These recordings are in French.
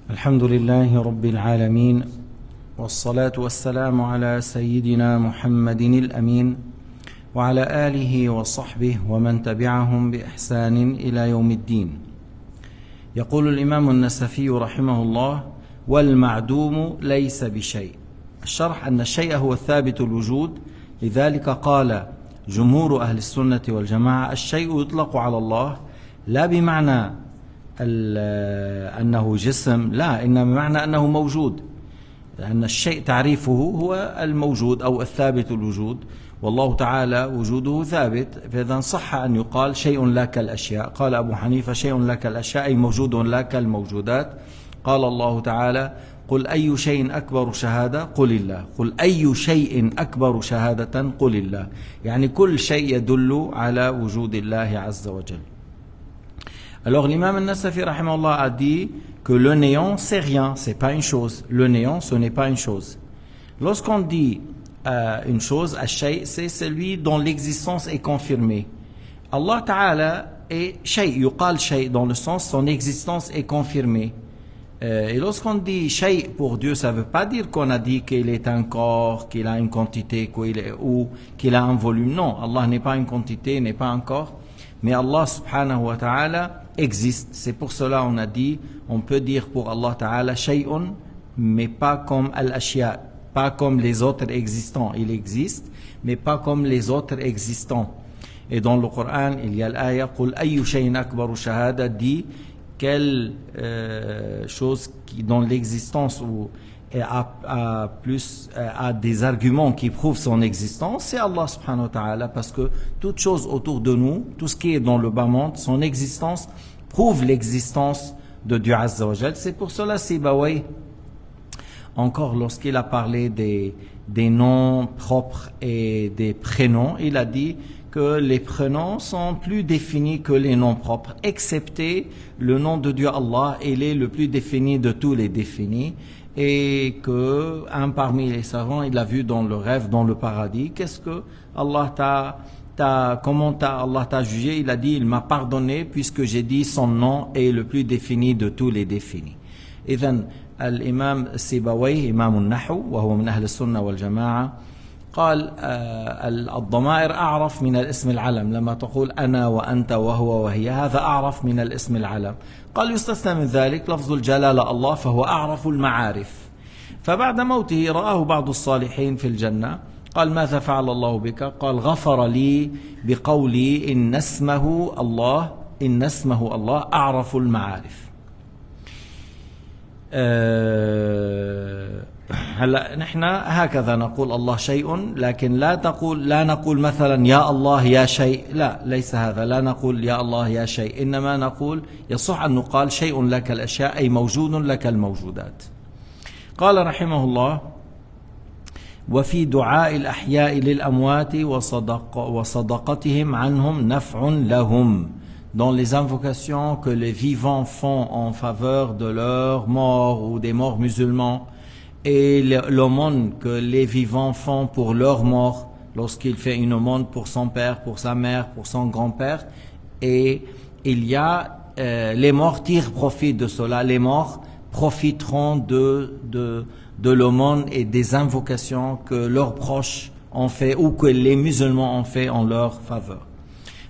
الحمد لله رب العالمين والصلاة والسلام على سيدنا محمد الأمين وعلى آله وصحبه ومن تبعهم بإحسان إلى يوم الدين. يقول الإمام النسفي رحمه الله: والمعدوم ليس بشيء. الشرح أن الشيء هو الثابت الوجود، لذلك قال جمهور أهل السنة والجماعة: الشيء يطلق على الله لا بمعنى أنه جسم، لا، إنما بمعنى أنه موجود، لأن الشيء تعريفه هو الموجود أو الثابت الوجود، والله تعالى وجوده ثابت، فإذا صح أن يقال شيء لا كالأشياء. قال أبو حنيفة: شيء لا كالأشياء أي موجود لا كالموجودات. قال الله تعالى: قل أي شيء أكبر شهادة قل الله. قل أي شيء أكبر شهادة قل الله، يعني كل شيء يدل على وجود الله عز وجل. Alors l'imam al-Nasafi rahimahullah a dit que le néant c'est rien, c'est pas une chose. Le néant ce n'est pas une chose. Lorsqu'on dit une chose, al-shay, c'est celui dont l'existence est confirmée. Allah Ta'ala est shay, yuqal shay, dans le sens son existence est confirmée. Et lorsqu'on dit shay pour Dieu, ça ne veut pas dire qu'on a dit qu'il est un corps, qu'il a une quantité, ou qu'il a un volume. Non, Allah n'est pas une quantité, n'est pas un corps. Mais Allah subhanahu wa ta'ala existe. C'est pour cela on a dit, on peut dire pour Allah ta'ala shay'un, mais pas comme al-ashya, pas comme les autres existants. Il existe, mais pas comme les autres existants. Et dans le Coran, il y a l'ayah qul ayyu shay'in akbaru shahada, dit quelle chose qui dans l'existence ou a des arguments qui prouvent son existence, c'est Allah subhanahu wa ta'ala, parce que toute chose autour de nous, tout ce qui est dans le bas monde, son existence prouve l'existence de Dieu Azza wa Jal. C'est pour cela Sibawayh, encore lorsqu'il a parlé des noms propres et des prénoms, il a dit que les prénoms sont plus définis que les noms propres, excepté le nom de Dieu Allah, il est le plus défini de tous les définis. Et que un parmi les savants, il a vu dans le rêve, dans le paradis, qu'est-ce que Allah comment Allah t'a jugé? Il a dit: il m'a pardonné puisque j'ai dit son nom est le plus défini de tous les définis. إذن الإمام سيبويه إمام النحو وهو من أهل السنة والجماعة قال الضمائر أعرف من الاسم العلم، لما تقول أنا وأنت وهو وهي هذا أعرف من الاسم العلم. قال يستثنى من ذلك لفظ الجلالة الله فهو أعرف المعارف. فبعد موته رآه بعض الصالحين في الجنة، قال: ماذا فعل الله بك؟ قال: غفر لي بقولي إن اسمه الله أعرف المعارف. هلا نحن هكذا نقول الله شيء، لكن لا نقول مثلا يا الله يا شيء، لا، ليس هذا، لا نقول يا الله يا شيء، إنما نقول يصح أن نقال شيء لك الأشياء أي موجود لك الموجودات. قال رحمه الله: وفي دعاء الأحياء للأموات وصدقتهم عنهم نفع لهم. Dans les invocations que les vivants font en faveur de leurs morts ou des morts musulmans, et l'aumône que les vivants font pour leurs morts, lorsqu'il fait une aumône pour son père, pour sa mère, pour son grand-père, et il y a les morts tirent profit de cela, les morts profiteront de l'aumône et des invocations que leurs proches ont fait ou que les musulmans ont fait en leur faveur.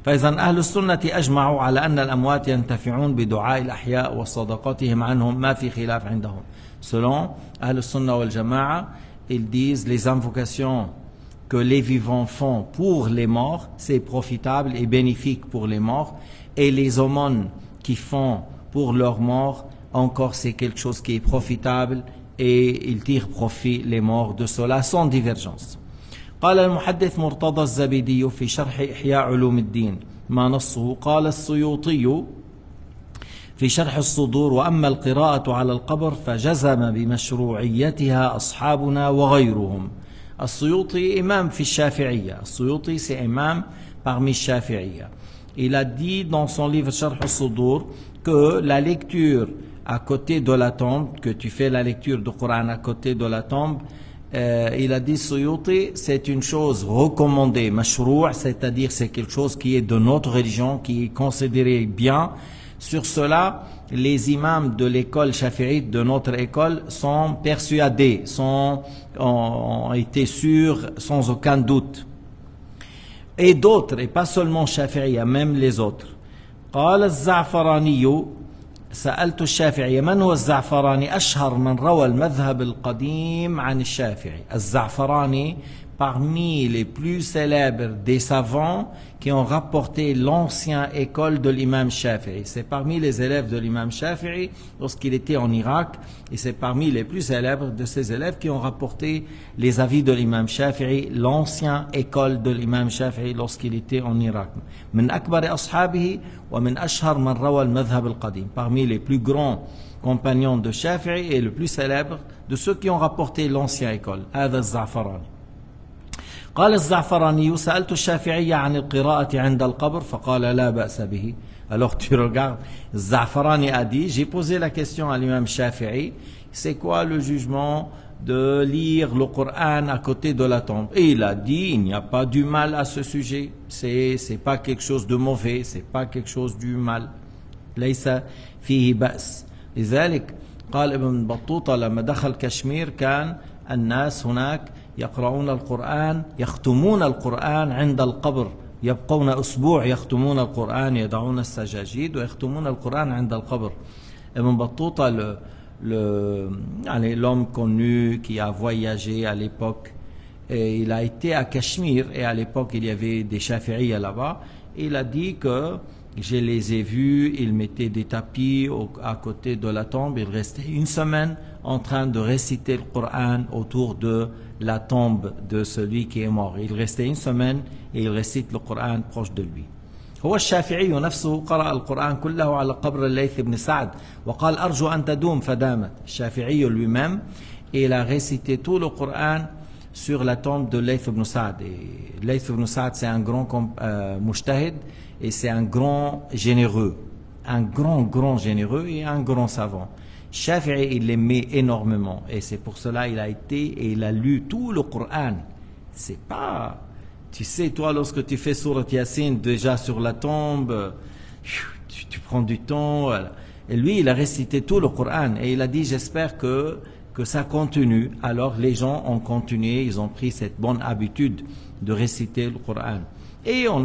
فإذا أهل السنة أجمعوا على أن الأموات ينتفعون بدعاء الأحياء وصدقاتهم عنهم ما في خلاف عندهم. Selon Ahl Sunnah wal Jama'a, ils disent les invocations que les vivants font pour les morts, c'est profitable et bénéfique pour les morts, et les aumônes qui font pour leurs morts, encore c'est quelque chose qui est profitable et ils tirent profit les morts de cela sans divergence. قال المحدث مرتضى الزبيدي في شرح إحياء علوم الدين ما نصه، قال السيوطي في شرح الصدور: وأما القراءة على القبر فجزم بمشروعيتها أصحابنا وغيرهم. السيوطي imam في الشافعية. السيوطي c'est imam parmi الشافعية. Il a dit dans son livre شرح الصدور que la lecture à côté de la tombe, que tu fais la lecture du Coran à côté de la tombe, il a dit Suyuti, c'est une chose recommandée, mashrou', c'est-à-dire c'est quelque chose qui est de notre religion, qui est considéré bien. Sur cela, les imams de l'école shafi'ite, de notre école, sont persuadés, ont été sûrs sans aucun doute. Et d'autres, et pas seulement shafi'iyya, même les autres. قال الزعفراني سألت الشافعي من هو الزعفراني أشهر من روى المذهب القديم عن الشافعي. الزعفراني, parmi les plus célèbres des savants qui ont rapporté l'ancienne école de l'imam Shafi'i. C'est parmi les élèves de l'imam Shafi'i lorsqu'il était en Irak, et c'est parmi les plus célèbres de ces élèves qui ont rapporté les avis de l'imam Shafi'i, l'ancienne école de l'imam Shafi'i lorsqu'il était en Irak. من أكبر أصحابه ومن أشهر من روى المذهب القديم. Parmi les plus grands compagnons de Shafi'i et le plus célèbre de ceux qui ont rapporté l'ancienne école. هذا الزعفراني. قال الزعفراني سألت الشافعي عن القراءة عند القبر فقال لا بأس به. Alors tu regardes, Za'farani a dit, j'ai posé la question à l'imam Shafi'i, c'est quoi le jugement de lire le Coran à côté de la tombe? Et il a dit, il n'y a pas du mal à ce sujet, c'est pas quelque chose de mauvais, c'est pas quelque chose du mal. ليس فيه بأس. لذلك قال ابن بطوطة لما دخل كشمير كان الناس هناك يقرؤون القرآن يختمون القرآن عند القبر يبقون أسبوع يختمون القرآن يضعون السجاجيد ويختمون القرآن عند القبر. Ibn Battuta, l'homme connu qui a voyagé à l'époque, il a été à Cachemire et à l'époque il y avait des Shafi'iyya là-bas. Il a dit que je les ai vus, ils mettaient des tapis à côté de la tombe, ils restaient une semaine en train de réciter le Coran autour de la tombe de celui qui est mort. Il restait une semaine et il récite le Coran proche de lui. هو الشافعي نفسه قرأ القرآن كله على قبر الليث بن سعد وقال أرجو أن تدوم فدامت. الشافعي lui-même, il a récité tout le Coran sur la tombe de Layth ibn Sa'd. Et Layth ibn Sa'd, c'est un grand mujtahid et c'est un grand généreux, un grand généreux et un grand savant. Shafi'i, il l'aimait énormément et c'est pour cela il a été et il a lu tout le Coran. C'est pas, tu sais, toi lorsque tu fais Surat Yasin déjà sur la tombe, tu prends du temps. Voilà. Et lui, il a récité tout le Coran et il a dit j'espère que ça continue. Alors les gens ont continué, ils ont pris cette bonne habitude de réciter le Coran. Et on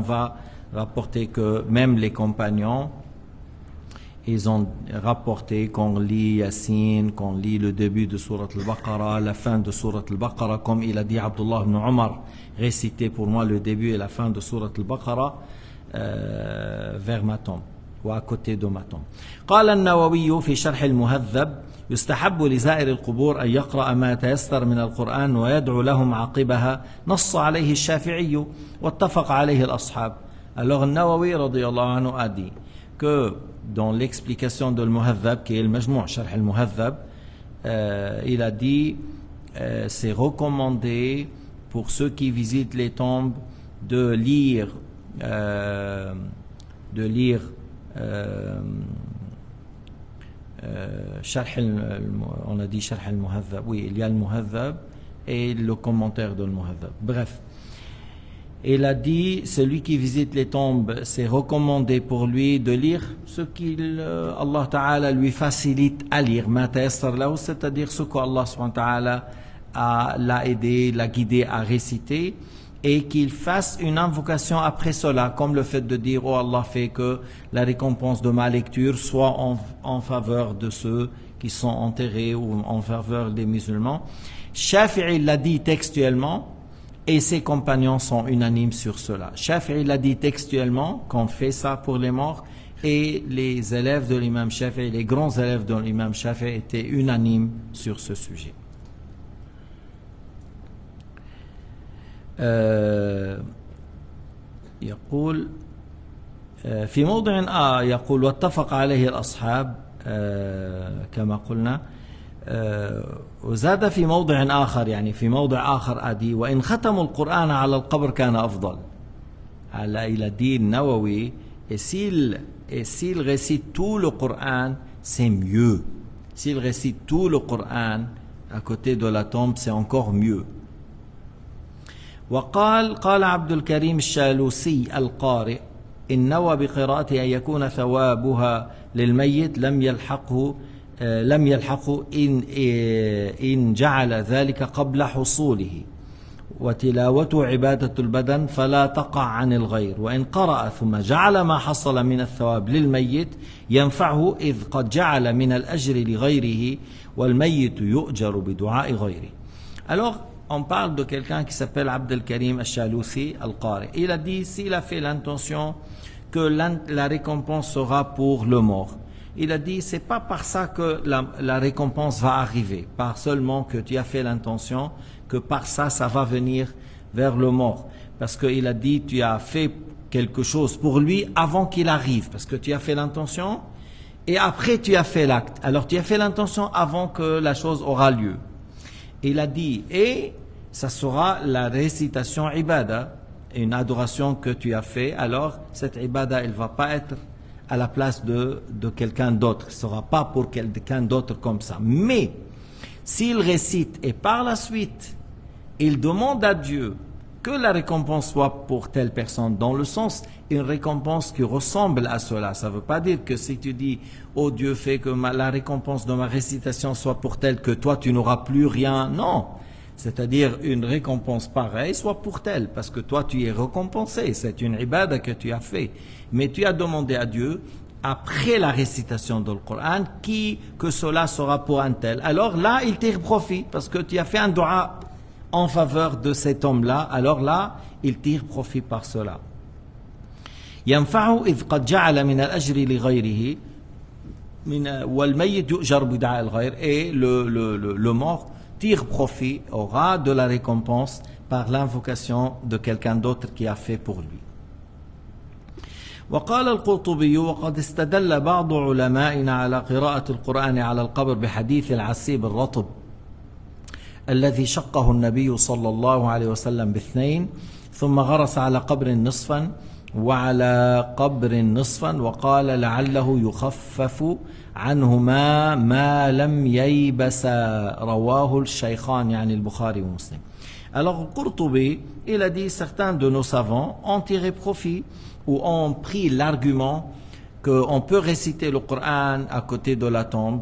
va rapporter que même les compagnons, ils ont rapporté qu'on lit Yasin, qu'on lit le début de Surat al-Baqarah, la fin de Surat al-Baqarah, comme il a dit Abdullah ibn Omar, récitez pour moi le début et la fin de Surat al-Baqarah vers ma tombe, ou à côté de ma tombe. قال النووي في شرح المهذب يستحب لزائر القبور أن يقرأ ما تيسر من القرآن ويدعو لهم عقبها نص عليه الشافعي واتفق عليه الأصحاب. Alors Nawawi radiyallahu anhu a dit que dans l'explication de al-Muhadhab, qui est le Majmou' Sharh al-Muhadhab, il a dit c'est recommandé pour ceux qui visitent les tombes de lire on a dit Sharh al-Muhadhab, oui, il y a le Muhadhab et le commentaire de al-Muhadhab. Bref, il a dit celui qui visite les tombes, c'est recommandé pour lui de lire ce qu'Allah Ta'ala lui facilite à lire, c'est-à-dire ce qu'Allah subhanahu wa ta'ala l'a aidé, l'a guidé à réciter, et qu'il fasse une invocation après cela, comme le fait de dire oh Allah, fait que la récompense de ma lecture soit en faveur de ceux qui sont enterrés ou en faveur des musulmans. Shafi'i l'a dit textuellement et ses compagnons sont unanimes sur cela. Shafi'i l'a dit textuellement qu'on fait ça pour les morts, et les élèves de l'imam Shafi'i, les grands élèves de l'imam Shafi'i étaient unanimes sur ce sujet. يقول في موضع يقول واتفق عليه الأصحاب كما قلنا، وزاد في موضع آخر، يعني في موضع آخر أدي وإن ختموا القرآن على القبر كان أفضل. Il a dit Nawawi, et s'il récite tout le Coran, c'est mieux. S'il récite tout le Coran à côté de la tombe, c'est encore mieux. قال عبد الكريم الشالوسي القارئ إن نوى بقراءته أن يكون ثوابها للميت لم يلحقه إن جعل ذلك قبل حصوله وتلاوته عبادة البدن فلا تقع عن الغير وإن قرأ ثم جعل ما حصل من الثواب للميت ينفعه إذ قد جعل من الأجر لغيره والميت يؤجر بدعاء غيره. Alors on parle de quelqu'un qui s'appelle Abdel Karim Al-Shalousi Al-Qari. Il a dit s'il a fait l'intention que la récompense sera pour le mort. Il a dit c'est pas par ça que la récompense va arriver, par seulement que tu as fait l'intention que par ça va venir vers le mort. Parce qu'il a dit tu as fait quelque chose pour lui avant qu'il arrive, parce que tu as fait l'intention et après tu as fait l'acte. Alors tu as fait l'intention avant que la chose aura lieu. Il a dit et ça sera la récitation ibada, une adoration que tu as fait. Alors cette ibada elle va pas être à la place de quelqu'un d'autre, ce ne sera pas pour quelqu'un d'autre comme ça. Mais s'il récite et par la suite il demande à Dieu que la récompense soit pour telle personne, dans le sens une récompense qui ressemble à cela. Ça ne veut pas dire que si tu dis oh Dieu fais que la récompense de ma récitation soit pour telle que toi tu n'auras plus rien, non, c'est-à-dire une récompense pareille soit pour telle, parce que toi tu es récompensé, c'est une ibada que tu as fait, mais tu as demandé à Dieu après la récitation du Coran que cela sera pour un tel. Alors là il tire profit parce que tu as fait un dua en faveur de cet homme-là, alors là il tire profit par cela. ينفعه إذ قد جعل من الأجر لغيره والميت يؤجر بدعاء الغير, et le mort tire profit, aura de la récompense par l'invocation de quelqu'un d'autre qui a fait pour lui. وقال القرطبي وقد استدل بعض علمائنا على قراءة القرآن على القبر بحديث العسيب الرطب الذي شقه النبي صلى الله عليه وسلم باثنين ثم غرس على قبر نصفا وعلى قبر نصفا وقال لعله يخفف عنهما ما لم ييبسا رواه الشيخان يعني البخاري ومسلم. Alors Qurtubi, il a dit certains de nos savants ont tiré profit ou ont pris l'argument qu'on peut réciter le Coran à côté de la tombe,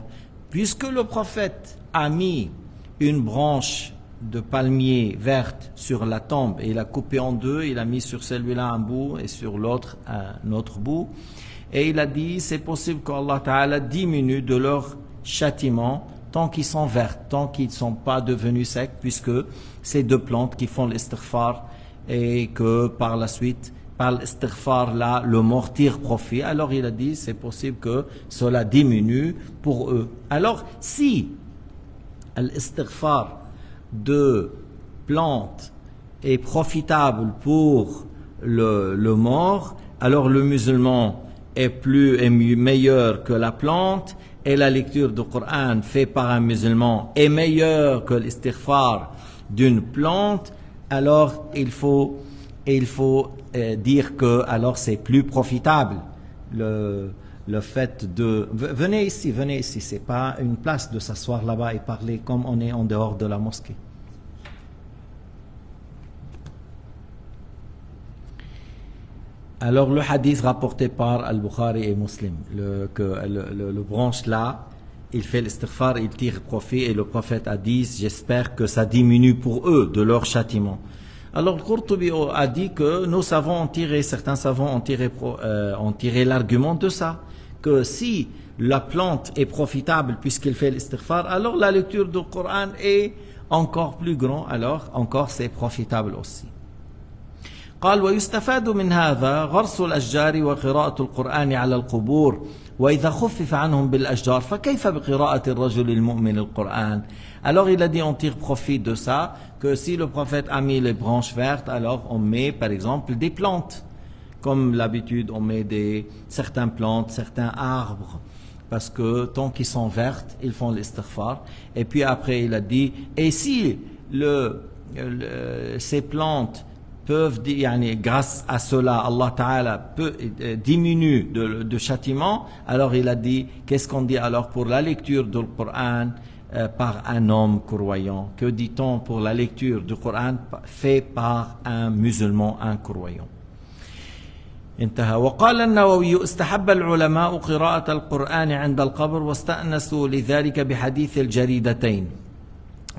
puisque le prophète a mis une branche de palmier verte sur la tombe et il a coupé en deux, il a mis sur celui-là un bout et sur l'autre un autre bout, et il a dit c'est possible qu'Allah Ta'ala diminue de leur châtiment tant qu'ils sont verts, tant qu'ils ne sont pas devenus secs, puisque c'est deux plantes qui font l'istighfar et que par la suite par l'istighfar là le mort tire profit. Alors il a dit c'est possible que cela diminue pour eux. Alors si l'istighfar de plantes est profitable pour le mort, alors le musulman est meilleur que la plante, et la lecture du Coran fait par un musulman est meilleure que l'istighfar d'une plante. Alors il faut dire que alors c'est plus profitable le fait de venez ici, c'est pas une place de s'asseoir là-bas et parler comme on est en dehors de la mosquée. Alors le hadith rapporté par Al-Bukhari et Muslim, le branche là, il fait l'istighfar, il tire profit, et le prophète a dit j'espère que ça diminue pour eux de leur châtiment. Alors Qurtubi a dit que nos savants ont tiré, certains savants ont tiré l'argument de ça, que si la plante est profitable puisqu'il fait l'istighfar, alors la lecture du Coran est encore plus grand, alors encore c'est profitable aussi. قال ويستفاد من هذا غرس الأشجار وقراءة القرآن على القبور وإذا خفف عنهم بالأشجار فكيف بقراءة الرجل المؤمن القرآن. Alors il a dit on tire profit de ça, que si le prophète a mis les branches vertes, alors on met par exemple des plantes. Comme l'habitude, on met certaines plantes, certains arbres, parce que tant qu'ils sont vertes, ils font l'istighfar. Et puis après, il a dit, et si ces plantes peuvent, grâce à cela, Allah Ta'ala diminue de châtiment, alors il a dit, qu'est-ce qu'on dit alors pour la lecture du Coran par un homme croyant? Que dit-on pour la lecture du Coran fait par un musulman, un croyant? انتهى. وقال النووي استحب العلماء قراءة القرآن عند القبر واستأنسوا لذلك بحديث الجريدتين،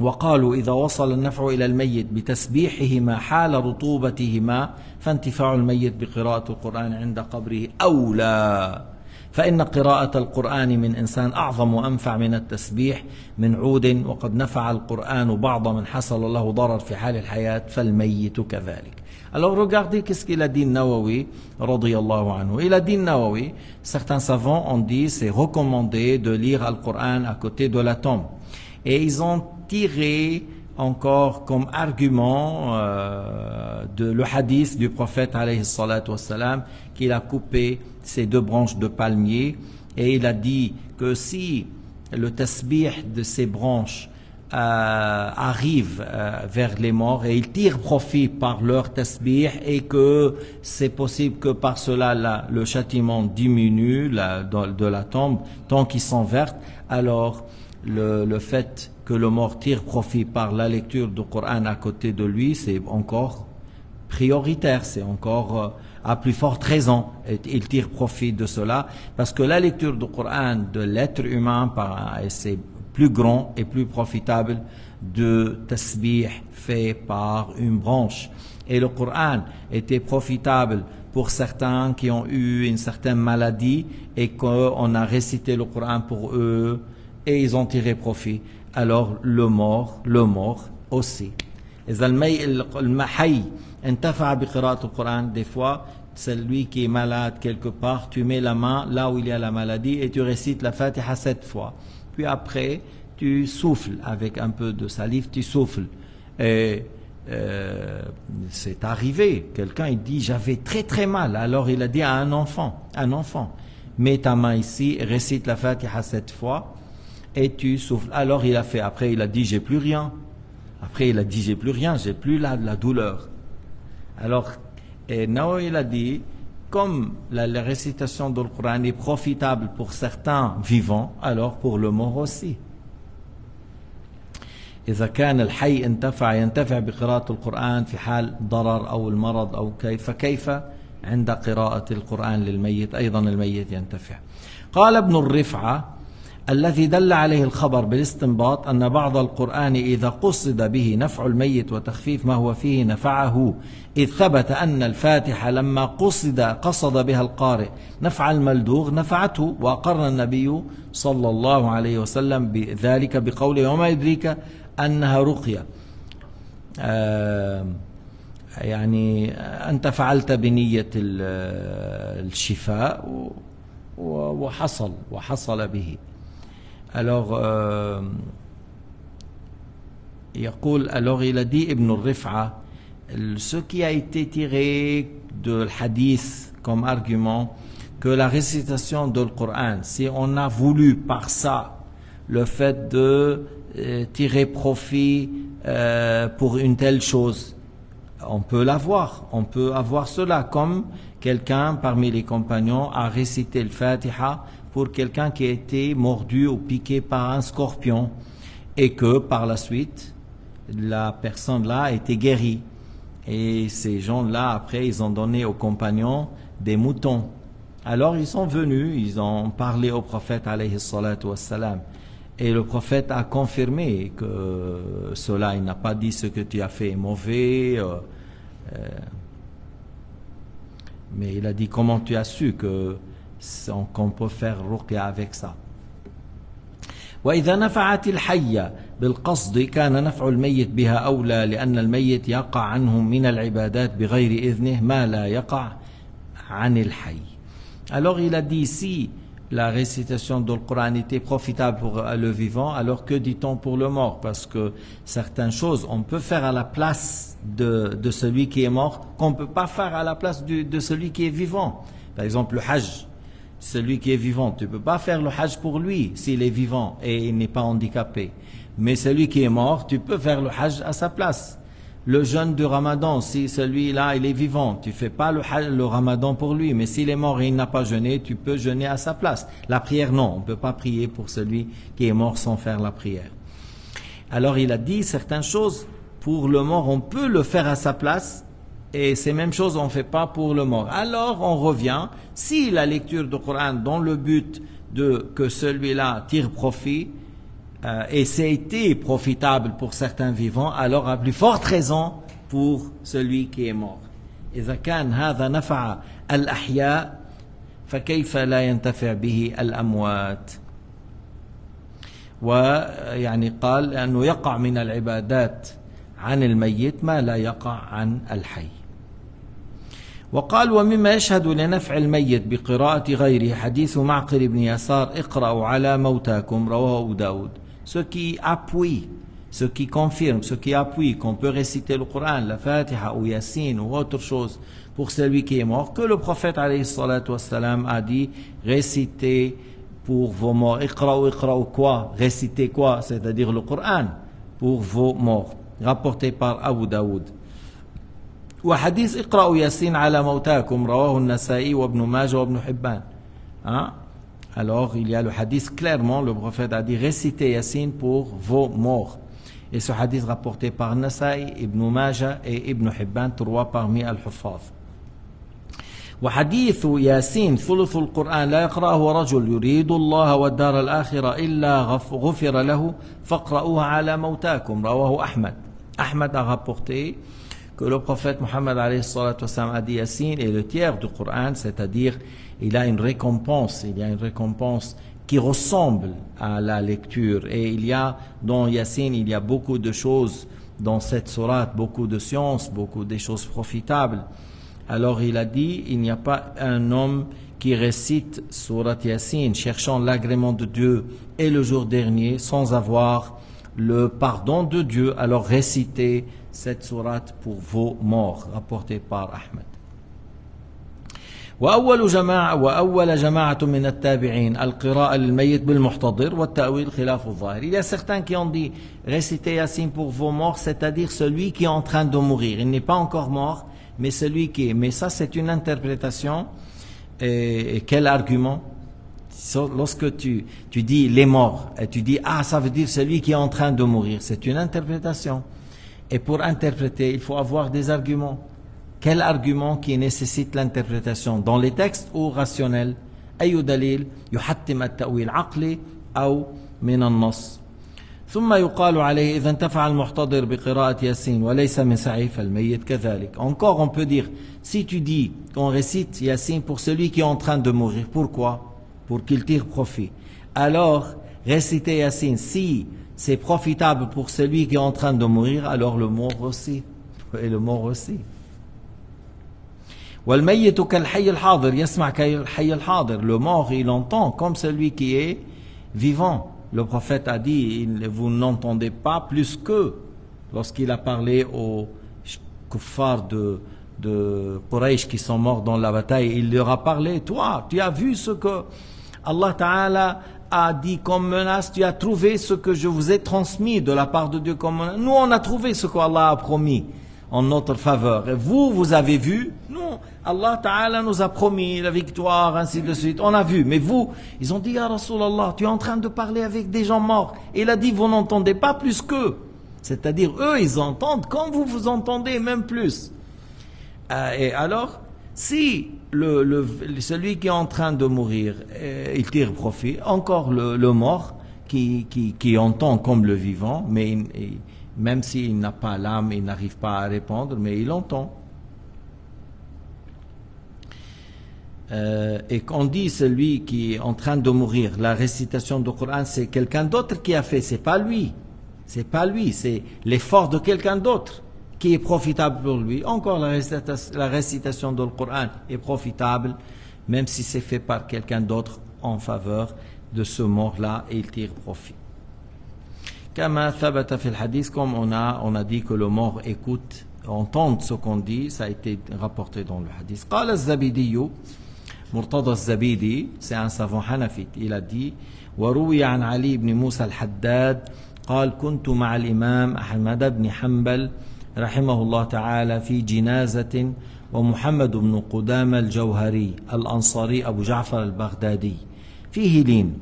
وقالوا إذا وصل النفع إلى الميت بتسبيحهما حال رطوبتهما فانتفاع الميت بقراءة القرآن عند قبره أولى، فإن قراءة القرآن من إنسان أعظم وأنفع من التسبيح من عود، وقد نفع القرآن بعض من حصل له ضرر في حال الحياة فالميت كذلك. Alors regardez qu'est-ce qu'il a dit Nawawi radiyallahu anhu. Il a dit Nawawi, certains savants ont dit c'est recommandé de lire le Coran à côté de la tombe. Et ils ont tiré encore comme argument de le hadith du prophète alayhi salatu wassalam qu'il a coupé ces deux branches de palmier, et il a dit que si le tasbih de ces branches arrive vers les morts et ils tirent profit par leur tasbih, et que c'est possible que par cela le châtiment diminue de la tombe tant qu'ils sont vertes, alors le fait que le mort tire profit par la lecture du Coran à côté de lui, c'est encore prioritaire, c'est encore à plus forte raison. Il tire profit de cela parce que la lecture du Coran de l'être humain, c'est plus grand et plus profitable de tasbih fait par une branche. Et le Coran était profitable pour certains qui ont eu une certaine maladie et qu'on a récité le Coran pour eux et ils ont tiré profit. Alors le mort aussi. Des fois, celui qui est malade quelque part, tu mets la main là où il y a la maladie et tu récites la Fatiha 7 fois. Puis après, tu souffles avec un peu de salive, tu souffles. Et c'est arrivé, quelqu'un il dit j'avais très très mal, alors il a dit à un enfant, mets ta main ici, récite la Fatiha 7 fois et tu souffles. Alors il a fait, après il a dit j'ai plus rien, j'ai plus la douleur. Alors Nawawi il a dit comme la récitation du Coran est profitable pour certains vivants, alors pour le mort aussi. إذا كان الحي ينتفع بقراءة القرآن في حال ضرر أو المرض أو فكيف عند قراءة القرآن للميت أيضا الميت ينتفع. قال ابن الرفعة الذي دل عليه الخبر بالاستنباط أن بعض القرآن إذا قصد به نفع الميت وتخفيف ما هو فيه نفعه، إذ ثبت أن الفاتحة لما قصد بها القارئ نفع الملدوغ نفعته، وأقر النبي صلى الله عليه وسلم بذلك بقوله وما يدريك أنها رقية، يعني أنت فعلت بنية الشفاء وحصل به. Alors, il a dit Ibn al-Rif'a, ce qui a été tiré de hadith comme argument, que la récitation du Coran, si on a voulu par ça le fait de tirer profit pour une telle chose, on peut l'avoir, on peut avoir cela, comme quelqu'un parmi les compagnons a récité le Fatiha pour quelqu'un qui a été mordu ou piqué par un scorpion et que par la suite la personne là a été guérie, et ces gens là après ils ont donné aux compagnons des moutons. Alors ils sont venus, ils ont parlé au prophète alayhi salatu wassalam, et le prophète a confirmé que cela, il n'a pas dit ce que tu as fait est mauvais, mais il a dit comment tu as su qu'on peut faire ruqya avec ça. وإذا نفعت الحية بالقصد كان نفع الميت بها أولى، لأن الميت يقع عنه من العبادات بغير إذنه ما لا يقع عن الحي. Alors il a dit si la récitation du Coran était profitable pour le vivant, alors que dit-on pour le mort? Parce que certaines choses on peut faire à la place de celui qui est mort qu'on ne peut pas faire à la place de celui qui est vivant. Par exemple le hajj, celui qui est vivant, tu ne peux pas faire le hajj pour lui s'il est vivant et il n'est pas handicapé. Mais celui qui est mort, tu peux faire le hajj à sa place. Le jeûne du ramadan, si celui-là il est vivant, tu ne fais pas le ramadan pour lui, mais s'il est mort et il n'a pas jeûné, tu peux jeûner à sa place. La prière, non, on ne peut pas prier pour celui qui est mort sans faire la prière. Alors il a dit certaines choses, pour le mort on peut le faire à sa place, Et ces mêmes choses on ne fait pas pour le mort. Alors on revient, si la lecture du Coran dans le but de que celui-là tire profit, et c'était profitable pour certains vivants, alors à plus forte raison pour celui qui est mort. إذا كان هذا نفع الأحياء فكيف لا ينتفع به الأموات. ويعني قال أنه يقع من العبادات عن الميت ما لا يقع عن الحي. وقال ومما يشهد لنفع الميت بقراءة غيره حديث معقل بن يسار اقرأوا على موتاكم رواه أبو داود. Ce qui appuie, ce qui confirme, ce qui appuie qu'on peut réciter le Coran, la Fatiha ou Yassine ou autre chose pour celui qui est mort, que le prophète alayhi salatu wassalam a dit récitez pour vos morts. Iqra'u quoi? Récitez quoi? C'est-à-dire le Coran pour vos morts. Rapporté par Abu Daoud. وحديث اقرأوا ياسين على موتاكم رواه النسائي وابن ماجه وابن حبان. Alors il y a le hadith clairement, le prophète a dit récitez Yassine pour vos morts. Et ce hadith rapporté par Nasa'i, Ibn Majah et Ibn Hibban, trois parmi al-Huffaz. وحديث ياسين ثلث القرآن لا يقرأه رجل يريد الله والدار الآخرة إلا غفر له فاقرأوها على موتاكم رواه أحمد. Ahmad a rapporté que le prophète Mohammed alayhi salatu wassalam a dit Yassine est le tiers du Coran, c'est-à-dire il a une récompense, qui ressemble à la lecture. Et il y a dans Yassine, il y a beaucoup de choses dans cette sourate, beaucoup de sciences, beaucoup de choses profitables. Alors il a dit, il n'y a pas un homme qui récite sourate Yassine, cherchant l'agrément de Dieu et le jour dernier, sans avoir le pardon de Dieu, alors récitez cette sourate pour vos morts, rapporté par Ahmed. وأول جماعة من التابعين القراءة للميت بالمحتضر والتأويل خلاف الظاهر. Il y a certains qui ont dit récitez Yassine pour vos morts, c'est-à-dire celui qui est en train de mourir. Il n'est pas encore mort, mais celui qui est. Mais ça c'est une interprétation. Et quel argument? Lorsque tu dis les morts, et tu dis ça veut dire celui qui est en train de mourir, c'est une interprétation. Et pour interpréter, il faut avoir des arguments. Quel argument qui nécessite l'interprétation dans les textes ou rationnel? أي دليل يحتم التأويل عقلي أو من النص. ثم يقال عليه إذا انتفع المحتضر بقراءة ياسين وليس من سعي فالميت كذلك. Encore on peut dire, si tu dis qu'on récite Yassine pour celui qui est en train de mourir, pourquoi? Pour qu'il tire profit. Alors, réciter Yassine, si c'est profitable pour celui qui est en train de mourir, alors le mort aussi. Et le mort aussi. والميت كالحي الحاضر يسمع كالحي الحاضر. Le mort, il entend comme celui qui est vivant. Le prophète a dit, vous n'entendez pas plus que, lorsqu'il a parlé aux kuffars de Quraysh qui sont morts dans la bataille, il leur a parlé, toi, tu as vu ce que Allah Ta'ala a dit comme menace, tu as trouvé ce que je vous ai transmis de la part de Dieu comme menace. Nous, on a trouvé ce qu'Allah a promis en notre faveur. Et vous avez vu? Non, Allah Ta'ala nous a promis la victoire, ainsi de suite. On a vu. Mais vous, ils ont dit, Ya Rasulallah, tu es en train de parler avec des gens morts. Et il a dit, vous n'entendez pas plus qu'eux. C'est-à-dire, eux, ils entendent comme vous entendez, même plus. Et alors, si celui qui est en train de mourir, il tire profit, encore le mort qui entend comme le vivant, mais même s'il n'a pas l'âme, il n'arrive pas à répondre, mais il entend. Et qu'on dit celui qui est en train de mourir, la récitation du Coran, c'est quelqu'un d'autre qui a fait, c'est pas lui, c'est l'effort de quelqu'un d'autre qui est profitable pour lui. Encore la récitation du Coran est profitable, même si c'est fait par quelqu'un d'autre en faveur de ce mort-là, et il tire profit. كما ثبت في الحديث, comme on a dit que le mort écoute, entend ce qu'on dit, ça a été rapporté dans le hadith. قال الزبيدي, مرتضى الزبيدي, c'est un savant hanafite, il a dit وروي عن علي بن موسى الحداد قال كنت مع الإمام أحمد بن حنبل رحمه الله تعالى في جنازة ومحمد بن قدامة الجوهري الأنصاري أبو جعفر البغدادي فيه لين.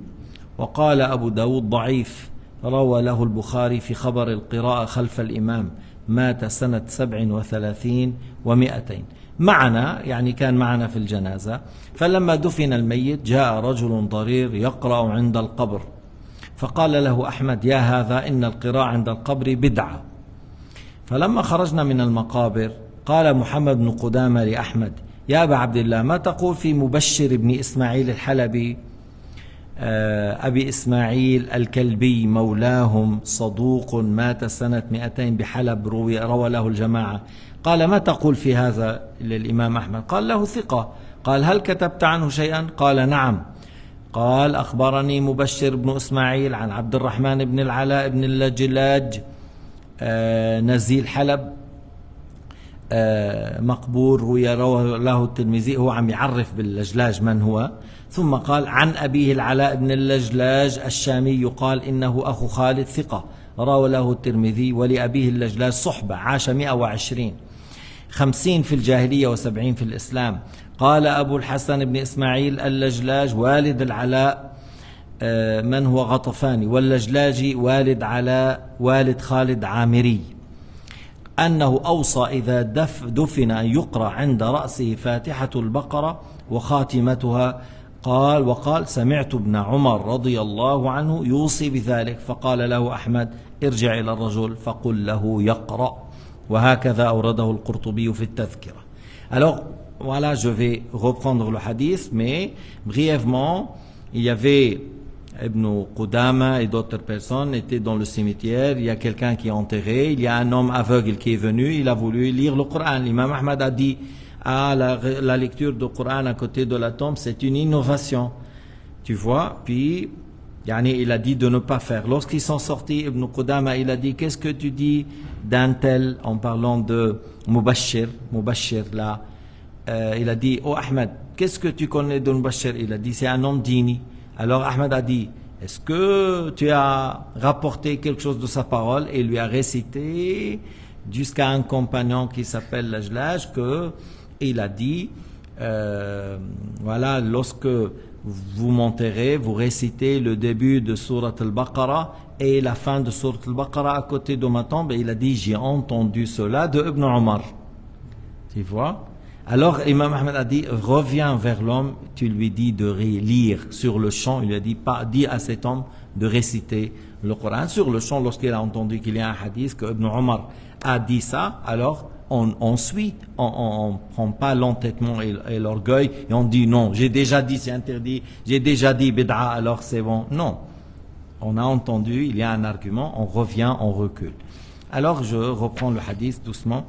وقال أبو داود ضعيف، روى له البخاري في خبر القراءة خلف الإمام مات سنة 37 و200. معنا يعني كان معنا في الجنازة. فلما دفن الميت جاء رجل ضرير يقرأ عند القبر، فقال له أحمد: يا هذا إن القراءة عند القبر بدعة. فلما خرجنا من المقابر قال محمد بن قدامة لأحمد: يا أبا عبد الله، ما تقول في مبشر بن إسماعيل الحلبي أبي إسماعيل الكلبي مولاهم صدوق مات سنة 200 بحلب روى له الجماعة؟ قال: ما تقول في هذا للإمام أحمد؟ قال له: ثقة. قال: هل كتبت عنه شيئا؟ قال: نعم. قال: أخبرني مبشر بن إسماعيل عن عبد الرحمن بن العلاء بن اللجلاج نزيل حلب مقبور روى له الترمذي. هو عم يعرف باللجلاج من هو، ثم قال: عن أبيه العلاء بن اللجلاج الشامي يقال إنه أخو خالد ثقة روى له الترمذي، ولأبيه اللجلاج صحبة عاش 120 50 في الجاهلية و70 في الإسلام. قال أبو الحسن بن إسماعيل اللجلاج والد العلاء من هو غطفاني، واللجلاجي والد علاء والد خالد عامري، أنه أوصى إذا دفن أن يقرأ عند رأسه فاتحة البقرة وخاتمتها. وقال: سمعت ابن عمر رضي الله عنه يوصي بذلك. فقال له أحمد: ارجع إلى الرجل فقل له يقرأ. وهكذا أورده القرطبي في التذكرة. Alors, voilà, je vais reprendre le hadith, mais brièvement, il y avait Ibn Qudama et d'autres personnes étaient dans le cimetière. Il y a quelqu'un qui est enterré. Il y a un homme aveugle qui est venu. Il a voulu lire le Coran. L'imam Ahmad a dit: la lecture du Coran à côté de la tombe, c'est une innovation. Tu vois? Puis, il a dit de ne pas faire. Lorsqu'ils sont sortis, Ibn Qudama, il a dit: qu'est-ce que tu dis d'un tel, en parlant de Mubashir là. Il a dit: oh Ahmed, qu'est-ce que tu connais de Mubashir? Il a dit: c'est un homme dini. Alors Ahmed a dit: est-ce que tu as rapporté quelque chose de sa parole? Et il lui a récité jusqu'à un compagnon qui s'appelle Lajlaj que il a dit voilà, lorsque vous m'enterrez, vous récitez le début de Surat al-Baqarah et la fin de Surat al-Baqarah à côté de ma tombe. Et il a dit: j'ai entendu cela de Ibn Omar. Tu vois? Alors Imam Ahmed a dit: reviens vers l'homme, tu lui dis de lire sur le champ. Il lui a dit: dis à cet homme de réciter le Coran sur le champ. Lorsqu'il a entendu qu'il y a un hadith que Ibn Omar a dit ça, alors on suit, on prend pas l'entêtement et l'orgueil et on dit: non, j'ai déjà dit c'est interdit, j'ai déjà dit bid'a, alors c'est bon. Non, on a entendu, il y a un argument, on revient, on recule. Alors je reprends le hadith doucement.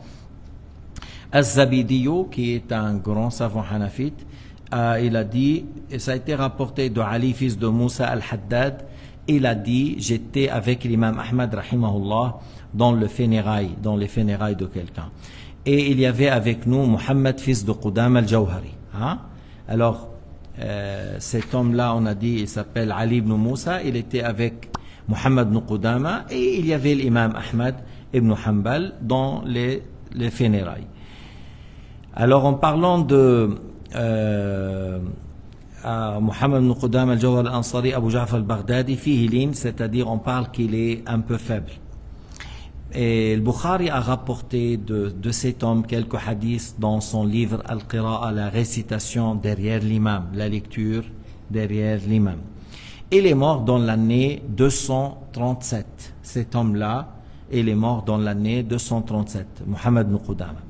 Az-Zabidiyo, qui est un grand savant hanafite, il a dit, et ça a été rapporté de Ali, fils de Moussa al-Haddad, il a dit: j'étais avec l'imam Ahmad rahimahullah dans les funérailles de quelqu'un. Et il y avait avec nous Muhammad, fils de Qudam al-Jawhari. Alors, cet homme-là, on a dit, il s'appelle Ali ibn Moussa, il était avec Muhammad ibn Qudama, et il y avait l'imam Ahmad ibn Hanbal dans les funérailles. Alors, en parlant de Muhammad ibn Qudama al-Jawhari al-Ansari, Abu Ja'far al-Baghdadi, fihi lin, c'est-à-dire on parle qu'il est un peu faible. Et le Bukhari a rapporté de cet homme quelques hadiths dans son livre Al-Qira'a, la récitation derrière l'imam, la lecture derrière l'imam. Il est mort dans l'année 237. Cet homme-là, il est mort dans l'année 237, Muhammad ibn Qudama.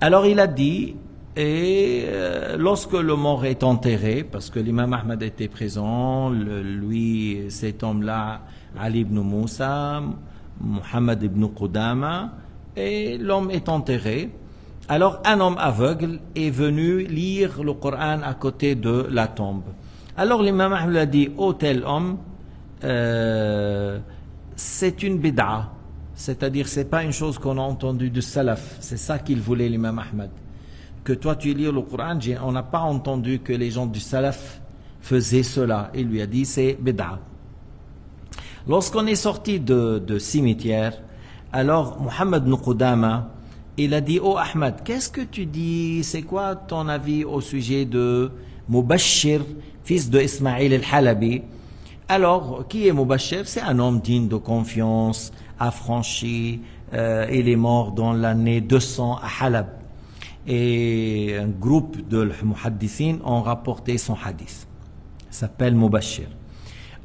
Alors il a dit, et lorsque le mort est enterré, parce que l'imam Ahmad était présent, cet homme-là, Ali ibn Moussa, Muhammad ibn Qudama, et l'homme est enterré. Alors un homme aveugle est venu lire le Coran à côté de la tombe. Alors l'imam Ahmad a dit: oh tel homme, c'est une bid'a, c'est-à-dire c'est pas une chose qu'on a entendue du salaf. C'est ça qu'il voulait l'imam Ahmad, que toi tu lis le Coran. On n'a pas entendu que les gens du salaf faisaient cela. Il lui a dit: c'est bid'a. Lorsqu'on est sorti de cimetière, alors Muhammad ibn Qudama, il a dit: oh Ahmad, qu'est-ce que tu dis? C'est quoi ton avis au sujet de Mubashir, fils de Ismaïl al-Halabi? Alors, qui est Mubashir? C'est un homme digne de confiance, affranchi, il est mort dans l'année 200 à Halab. Et un groupe de muhaddithin ont rapporté son hadith. Il s'appelle Mubashir.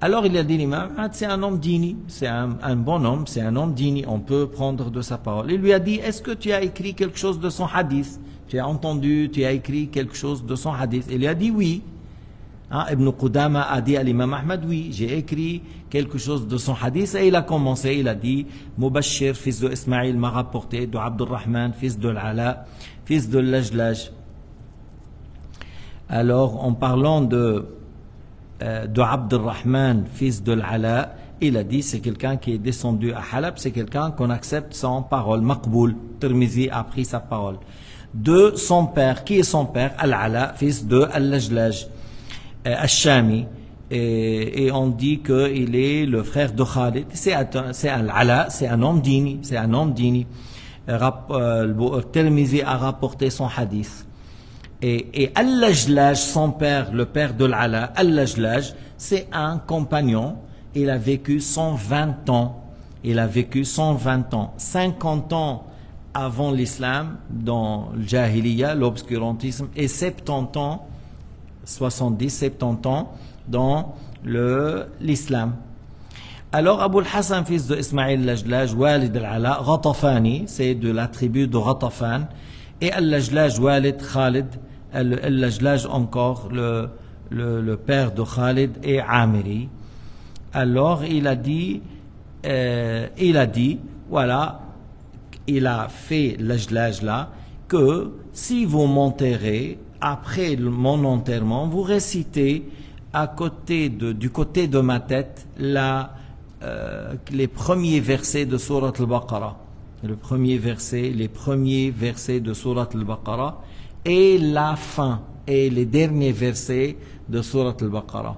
Alors il a dit l'imam, c'est un homme dini, c'est un bon homme, c'est un homme dini, on peut prendre de sa parole. Il lui a dit, est-ce que tu as écrit quelque chose de son hadith? Tu as entendu, tu as écrit quelque chose de son hadith? Il lui a dit oui. Ibn Qudama a dit à l'imam Ahmad, oui, j'ai écrit quelque chose de son hadith. Et il a commencé, il a dit, Mubashir, fils de Ismaïl, m'a rapporté de Abdurrahman, fils de l'Ala, fils de l'Ajlaj. Alors, en parlant de Abdurrahman, fils de l'Ala, il a dit c'est quelqu'un qui est descendu à Halab, c'est quelqu'un qu'on accepte sans parole, Maqboul. Tirmizi a pris sa parole. De son père, qui est son père? Al-Ala, fils de Al-Lajlaj, Al-Shami, et on dit qu'il est le frère de Khalid. C'est Al-Ala, c'est un homme dini, c'est un homme dini. Tirmizi a rapporté son hadith. Et Al-Lajlaj, son père, le père de l'Ala, Al-Lajlaj, c'est un compagnon. Il a vécu 120 ans. Il a vécu 120 ans. 50 ans avant l'islam, dans le Jahiliya, l'obscurantisme, et 70 ans, 70 ans, dans l'islam. Alors, Abu al-Hassan, fils de Ismaïl Lajlaj, Walid al-Ala, Ghatafani, c'est de la tribu de Ghatafan, et Al-Lajlaj, Walid Khalid, Al-Lajlaj encore, le père de Khalid et Amiri. Alors il a dit, voilà, il a fait Lajlaj là, que si vous m'enterrez, après mon enterrement, vous récitez du côté de ma tête les premiers versets de Surat al-Baqarah. Les premiers versets de Surat al-Baqarah et la fin et les derniers versets de Surat al-Baqarah.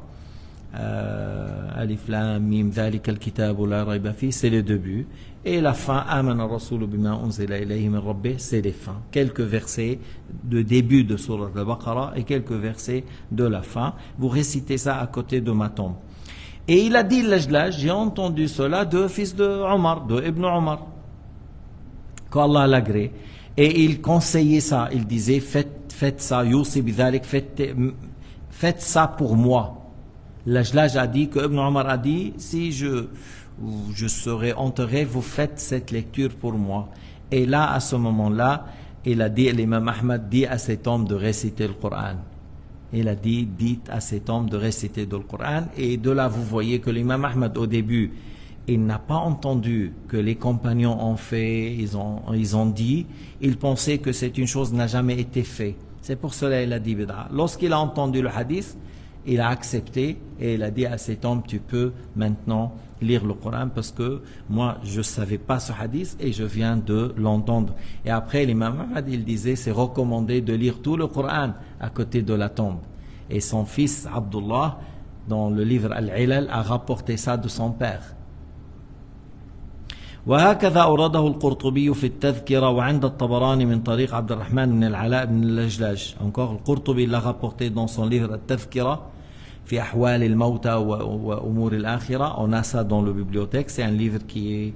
Alif Lam Mim Dhalika al-Kitabu la rayba fi, c'est le début, et la fin Amana ar-Rasulu bima unzila ilayhi min rabbih, c'est les fins. Quelques versets de début de Surat al-Baqarah et quelques versets de la fin. Vous récitez ça à côté de ma tombe. Et il a dit Lajlaj, j'ai entendu cela de fils de Omar, de Ibn Omar, qu'Allah l'agrée. Et il conseillait ça, il disait faites ça, Yussi bidhalik, faites ça pour moi. Lajlaj a dit, que Ibn Omar a dit, si je serai enterré, vous faites cette lecture pour moi. Et là, à ce moment-là, il a dit, l'imam Ahmad dit à cet homme de réciter le Coran. Il a dit, dites à cet homme de réciter le Coran. Et de là, vous voyez que l'imam Ahmad, au début, il n'a pas entendu que les compagnons ont fait, ils ont dit, il pensait que c'est une chose qui n'a jamais été faite. C'est pour cela qu'il a dit bid'a. Lorsqu'il a entendu le hadith, il a accepté et il a dit à cet homme, tu peux maintenant lire le Coran parce que moi je ne savais pas ce hadith et je viens de l'entendre. Et après l'imam Ahmad, il disait, c'est recommandé de lire tout le Coran à côté de la tombe. Et son fils Abdullah, dans le livre Al-Ilal, a rapporté ça de son père. وهكذا أورده القرطبي في التذكرة وعند الطبراني من طريق عبد الرحمن بن العلاء بن اللجلاج. Encore le Qurtubi l'a rapporté dans son livre التذكرة في أحوال الموتى وأمور الآخرة. On a ça dans la bibliothèque, c'est un livre qui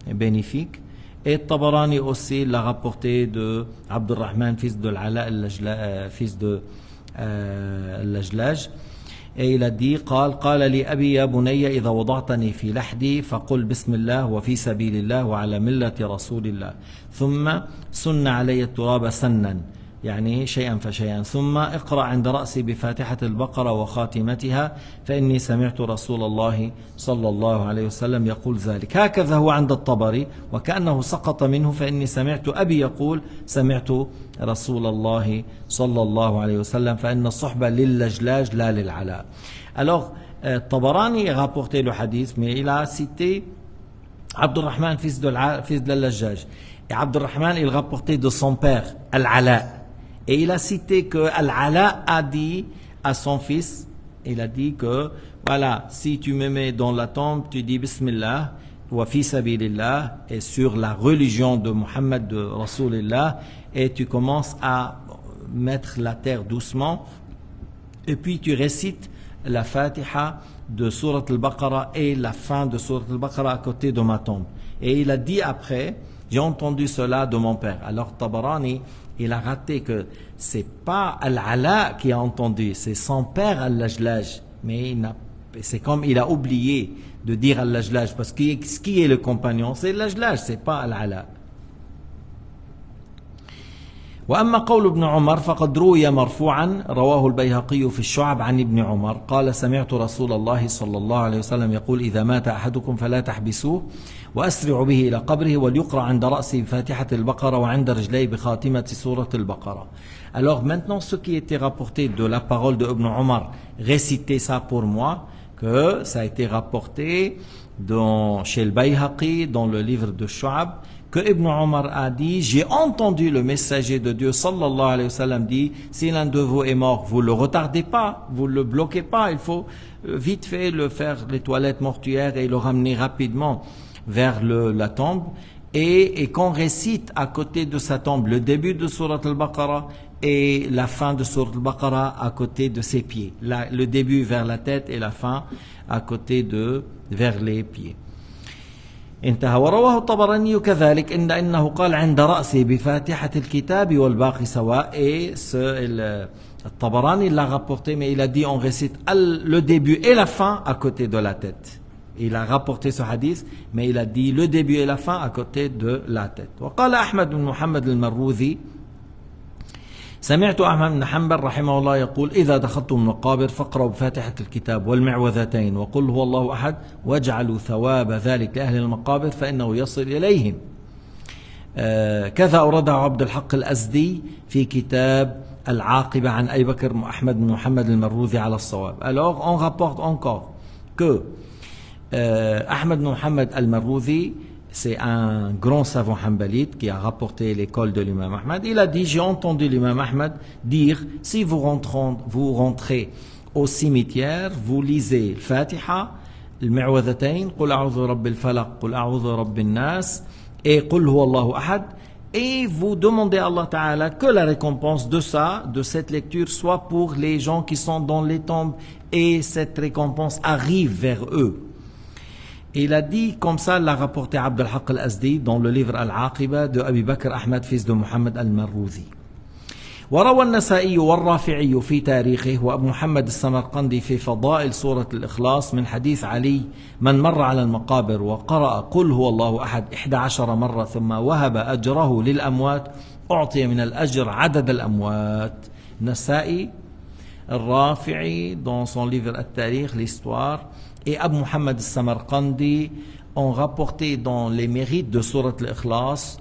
est bénéfique. Et Tabarani aussi l'a rapporté de Abdurrahman, fils de l'Ala, fils de Lajlaj. Et il a dit, قال لي أبي يا بني إذا وضعتني في لحدي فقل بسم الله وفي سبيل الله وعلى ملة رسول الله ثم سن علي التراب سنا يعني شيئا فشيئا ثم اقرأ عند رأسي بفاتحة البقرة وخاتمتها فإني سمعت رسول الله صلى الله عليه وسلم يقول ذلك. هكذا هو عند الطبري وكأنه سقط منه فإني سمعت أبي يقول سمعت رسول الله صلى الله عليه وسلم فإن الصحبة للجلاج لا للعلاء. Alors Tabarani a rapporté le hadith mais il a cité Abdurrahman fils de Lajlaj. Et Abdurrahman il rapportait de son père Al-Ala. Et il a cité que Al-Ala a dit à son fils, il a dit que voilà, si tu me mets dans la tombe, tu dis Bismillah wa fi sabilillah et sur la religion de Muhammad de Rasulillah et tu commences à mettre la terre doucement et puis tu récites la Fatiha de Surat al-Baqarah et la fin de Surat al-Baqarah à côté de ma tombe. Et il a dit après j'ai entendu cela de mon père. Alors Tabarani, il a raté que c'est pas Al-Ala qui a entendu, c'est son père Al-Lajlaj. Mais c'est comme il a oublié de dire Al-Lajlaj, parce que ce qui est le compagnon, c'est Al-Lajlaj, c'est pas Al-Ala. وأما قول ابن عمر فقد روي مرفوعا رواه البيهقي في الشعب عن ابن عمر قال سمعت رسول الله صلى الله عليه وسلم يقول إذا مات أحدكم فلا تحبسوه وأسرعوا به إلى قبره وليقرأ عند رأسه بفاتحة البقرة وعند رجليه بخاتمة سورة البقرة. Alors maintenant ce qui était rapporté de la parole de Ibn Omar, récitez ça pour moi, que ça a été rapporté chez le Bayhaqi dans le livre de Shu'ab, que Ibn Omar a dit, j'ai entendu le messager de Dieu sallallahu alayhi wa sallam dire, si l'un de vous est mort, vous le retardez pas, vous le bloquez pas, il faut vite fait le faire les toilettes mortuaires et le ramener rapidement vers la tombe, et qu'on récite à côté de sa tombe le début de Surat al-Baqarah et la fin de Surat al-Baqarah à côté de ses pieds, le début vers la tête et la fin à côté vers les pieds. انتهى. ورواه الطبراني كذلك إنه قال عند رأسه بفاتحة الكتاب والباقي سواء. Et الطبراني l'a rapporté, mais il a dit on récite le début et la fin à côté de la tête. Il a rapporté ce hadith, mais il a dit le début et la fin à côté de la tête. وقال أحمد بن محمد المروذي سمعت أحمد بن حنبل رحمه الله يقول إذا دخلتم المقابر فاقرأوا بفاتحة الكتاب والمعوذتين وقل هو الله أحد واجعلوا ثواب ذلك لأهل المقابر فإنه يصل إليهم. كذا أورده عبد الحق الأزدي في كتاب العاقبة عن أبي بكر أحمد بن محمد المروذي على الصواب. Alors on rapporte encore que Ahmed bin Muhammad al-Marrouzi, c'est un grand savant hanbalite qui a rapporté l'école de l'imam Ahmad. Il a dit, j'ai entendu l'imam Ahmad dire, si vous rentrez au cimetière, vous lisez le Fatiha, le Mu'awwadhatayn, Qul a'udhu rabbil falaq, Qul a'udhu rabbin nas, et Qul huwa Allahu ahad, et vous demandez à Allah Ta'ala que la récompense de cette lecture, soit pour les gens qui sont dans les tombes, et cette récompense arrive vers eux. Il a dit, comme ça l'a rapporté Abd al-Haq al-Azdi dans le livre Al-Aqiba de Abi Bakr Ahmad, fils de Muhammad al-Marrouzi. وروى النسائي والرافعي في تاريخه وأبو محمد السمرقندي في فضائل سورة الإخلاص من حديث علي من مر على المقابر وقرأ قل هو الله أحد 11 مرة ثم وهب أجره للأموات أعطي من الأجر عدد الأموات. Nasa'i, Rafi'i dans son livre At-Tarikh, l'histoire, et Abu Muhammad al-Samarqandi ont rapporté dans les mérites de Surat al-Ikhlas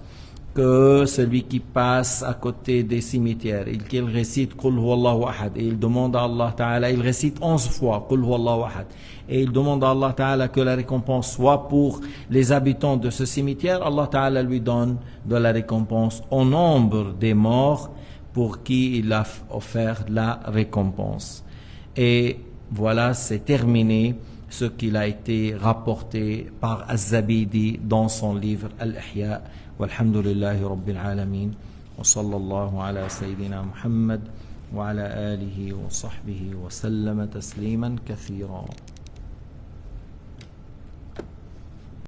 que celui qui passe à côté des cimetières et qu'il récite Qul huwallahu ahad et il demande à Allah Ta'ala, il récite 11 fois Qul huwallahu ahad et il demande à Allah Ta'ala que la récompense soit pour les habitants de ce cimetière, Allah Ta'ala lui donne de la récompense au nombre des morts pour qui il a offert la récompense. Et voilà, c'est terminé ce qu'il a été rapporté par Az-Zabidi dans son livre Al-Ihya. Walhamdulillahi Rabbil Alamin. Wa sallallahu ala Sayyidina Muhammad wa ala alihi wa sahbihi wa sallama tasliman kathira.